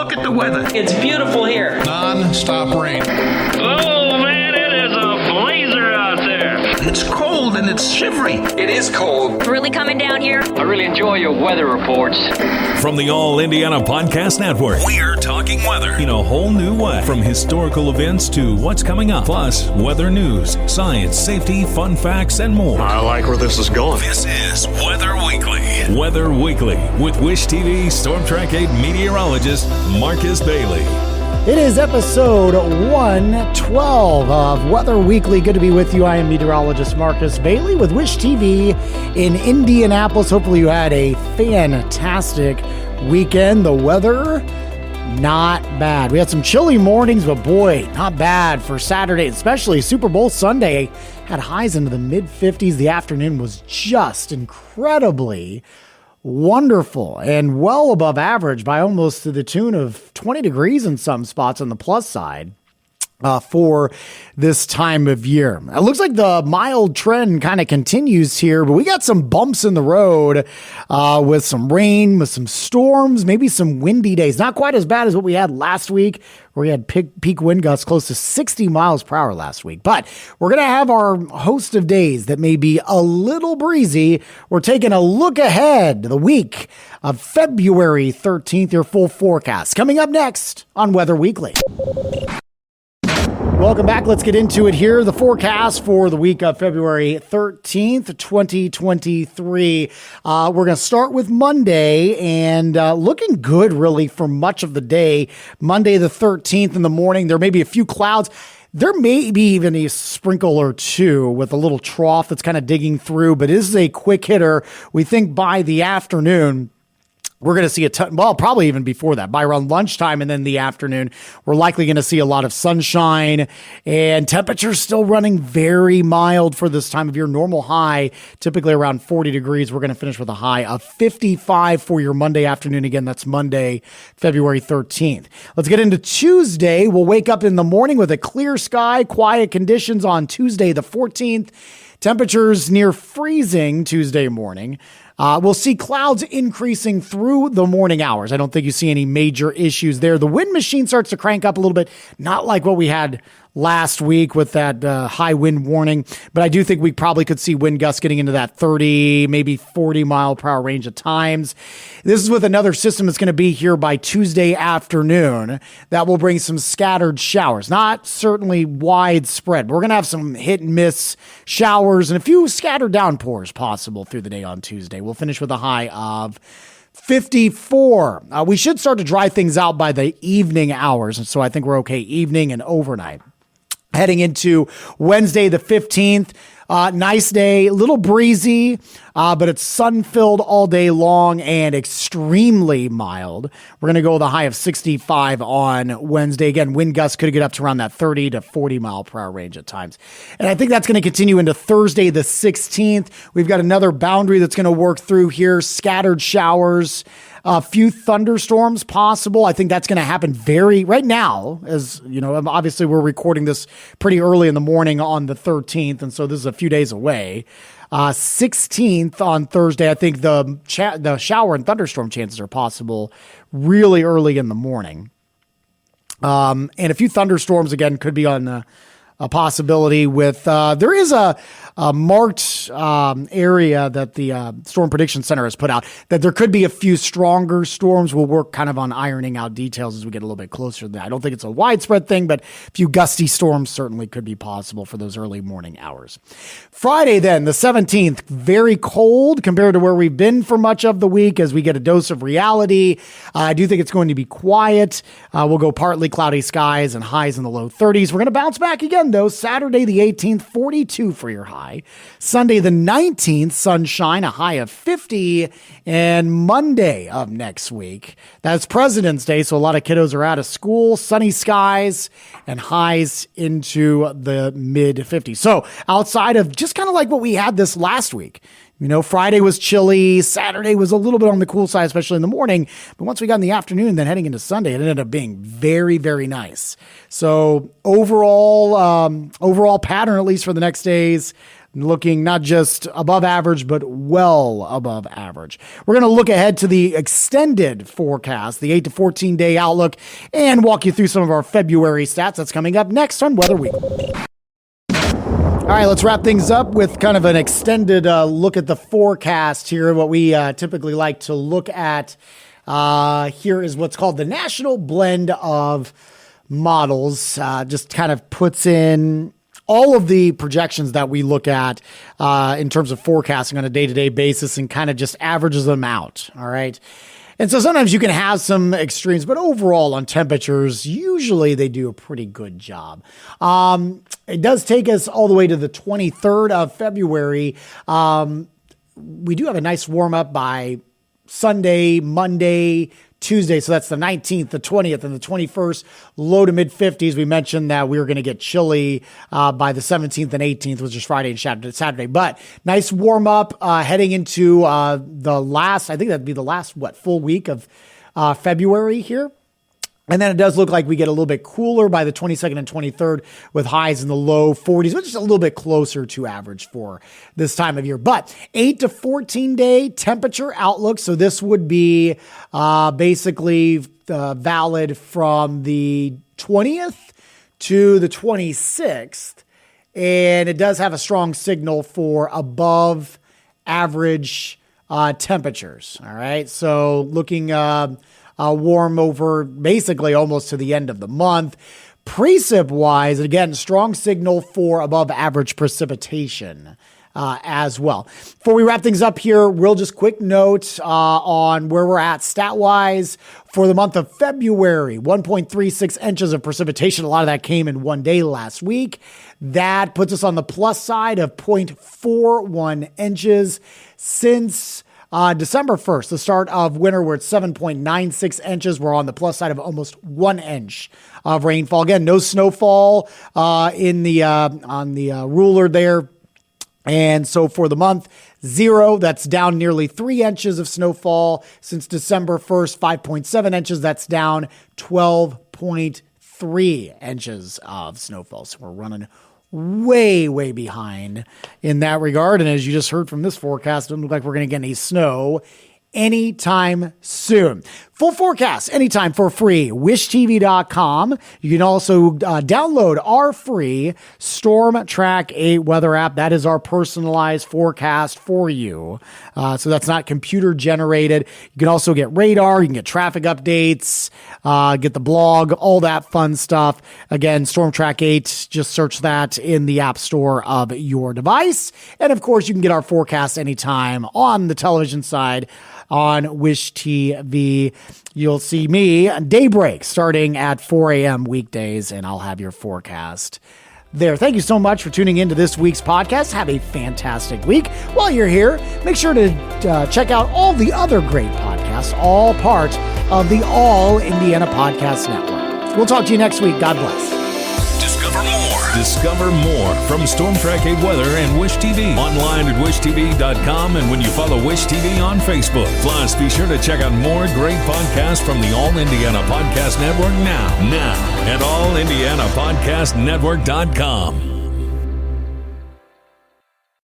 Look at the weather. It's beautiful here. Non-stop rain. Oh, man, it is a blazer out there. It's cold and it's shivery. It is cold. It's really coming down here. I really enjoy your weather reports. From the All Indiana Podcast Network, we're talking weather in a whole new way. From historical events to what's coming up, plus weather news, science, safety, fun facts, and more. I like where this is going. This is Weather Weekly. Weather Weekly with Wish TV Storm Track 8 meteorologist Marcus Bailey. It is episode 112 of Weather Weekly. Good to be with you. I am meteorologist Marcus Bailey with Wish TV in Indianapolis. Hopefully you had a fantastic weekend. The weather, not bad. We had some chilly mornings, but boy, not bad for Saturday, especially Super Bowl Sunday. Had highs into the mid-50s. The afternoon was just incredibly wonderful and well above average by almost to the tune of 20 degrees in some spots on the plus side for this time of year. It looks like the mild trend kind of continues here, but we got some bumps in the road with some rain, with some storms, maybe some windy days. Not quite as bad as what we had last week, where we had peak wind gusts close to 60 miles per hour last week. But we're going to have our host of days that may be a little breezy. We're taking a look ahead to the week of February 13th, your full forecast. Coming up next on Weather Weekly. Welcome back. Let's get into it here. The forecast for the week of February 13th, 2023. We're going to start with Monday and looking good really for much of the day. Monday the 13th in the morning, there may be a few clouds. There may be even a sprinkle or two with a little trough that's kind of digging through, but this is a quick hitter. We think by the afternoon, we're going to see probably even before that, by around lunchtime and then the afternoon, we're likely going to see a lot of sunshine and temperatures still running very mild for this time of year. Normal high, typically around 40 degrees. We're going to finish with a high of 55 for your Monday afternoon. Again, that's Monday, February 13th. Let's get into Tuesday. We'll wake up in the morning with a clear sky, quiet conditions on Tuesday, the 14th. Temperatures near freezing Tuesday morning. We'll see clouds increasing through the morning hours. I don't think you see any major issues there. The wind machine starts to crank up a little bit, not like what we had last week with that high wind warning, but I do think we probably could see wind gusts getting into that 30, maybe 40 mile per hour range at times. This is with another system that's going to be here by Tuesday afternoon that will bring some scattered showers, not certainly widespread. We're going to have some hit and miss showers and a few scattered downpours possible through the day on Tuesday. We'll finish with a high of 54. We should start to dry things out by the evening hours, and so I think we're okay evening and overnight. Heading into Wednesday, the 15th, nice day, a little breezy, but it's sun-filled all day long and extremely mild. We're going to go with a high of 65 on Wednesday. Again, wind gusts could get up to around that 30 to 40 mile per hour range at times. And I think that's going to continue into Thursday, the 16th. We've got another boundary that's going to work through here, scattered showers. A few thunderstorms possible. I think that's going to happen right now, as you know, obviously we're recording this pretty early in the morning on the 13th. And so this is a few days away. 16th on Thursday, I think the shower and thunderstorm chances are possible really early in the morning. And a few thunderstorms again could be on a possibility with, there is a marked area that the Storm Prediction Center has put out that there could be a few stronger storms. We'll work kind of on ironing out details as we get a little bit closer to that. I don't think it's a widespread thing, but a few gusty storms certainly could be possible for those early morning hours. Friday then, the 17th, very cold compared to where we've been for much of the week as we get a dose of reality. I do think it's going to be quiet. We'll go partly cloudy skies and highs in the low 30s. We're going to bounce back again though. Saturday the 18th, 42 for your high. Sunday the 19th, sunshine, a high of 50. And Monday of next week, that's President's Day, so a lot of kiddos are out of school, sunny skies, and highs into the mid 50s. So outside of just kind of like what we had this last week, you know, Friday was chilly. Saturday was a little bit on the cool side, especially in the morning. But once we got in the afternoon, then heading into Sunday, it ended up being very, very nice. So overall pattern, at least for the next days, looking not just above average, but well above average. We're going to look ahead to the extended forecast, the 8 to 14 day outlook, and walk you through some of our February stats. That's coming up next on Weather Week. All right, let's wrap things up with kind of an extended look at the forecast here. What we typically like to look at here is what's called the National Blend of Models. Just kind of puts in all of the projections that we look at in terms of forecasting on a day-to-day basis and kind of just averages them out. All right. And so sometimes you can have some extremes, but overall on temperatures, usually they do a pretty good job. It does take us all the way to the 23rd of February. We do have a nice warm up by Sunday, Monday, Tuesday. So that's the 19th, the 20th, and the 21st, low to mid 50s. We mentioned that we were going to get chilly by the 17th and 18th, which is Friday and Saturday. But nice warm up heading into the last, I think that'd be the last, full week of February here. And then it does look like we get a little bit cooler by the 22nd and 23rd with highs in the low 40s, which is a little bit closer to average for this time of year. But 8 to 14 day temperature outlook. So this would be basically valid from the 20th to the 26th. And it does have a strong signal for above average temperatures. All right. So looking warm over basically almost to the end of the month. Precip wise, again, strong signal for above average precipitation as well. Before we wrap things up here, real just quick note on where we're at stat wise for the month of February. 1.36 inches of precipitation. A lot of that came in one day last week. That puts us on the plus side of 0.41 inches since December 1st, the start of winter, we're at 7.96 inches. We're on the plus side of almost 1 inch of rainfall. Again, no snowfall in the on the ruler there. And so for the month, 0, that's down nearly 3 inches of snowfall since December 1st, 5.7 inches. That's down 12.3 inches of snowfall. So we're running way behind in that regard. And as you just heard from this forecast, it doesn't look like we're going to get any snow anytime soon. Full forecast anytime for free. WishTV.com. You can also download our free Storm Track 8 weather app. That is our personalized forecast for you. So that's not computer generated. You can also get radar. You can get traffic updates, get the blog, all that fun stuff. Again, Storm Track 8, just search that in the App Store of your device. And of course, you can get our forecast anytime on the television side on Wish TV. You'll see me on Daybreak starting at 4 a.m. weekdays, and I'll have your forecast there. Thank you so much for tuning into this week's podcast. Have a fantastic week. While you're here, make sure to check out all the other great podcasts, all part of the All Indiana Podcast Network. We'll talk to you next week. God bless. Discover more from Storm Track 8 Weather and Wish TV. Online at wishtv.com and when you follow Wish TV on Facebook. Plus, be sure to check out more great podcasts from the All Indiana Podcast Network now at allindianapodcastnetwork.com.